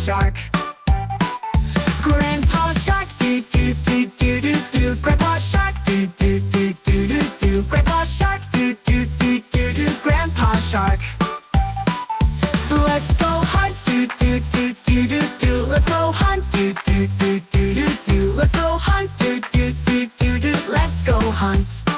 Shark. Grandpa Shark, do do do do do do. Grandpa Shark, do do do do do do. Grandpa Shark, do do do do do. Grandpa Shark. Let's go hunt, do do do do do do. Let's go hunt, do do do do do do. Let's go hunt, do do do do do. Let's go hunt.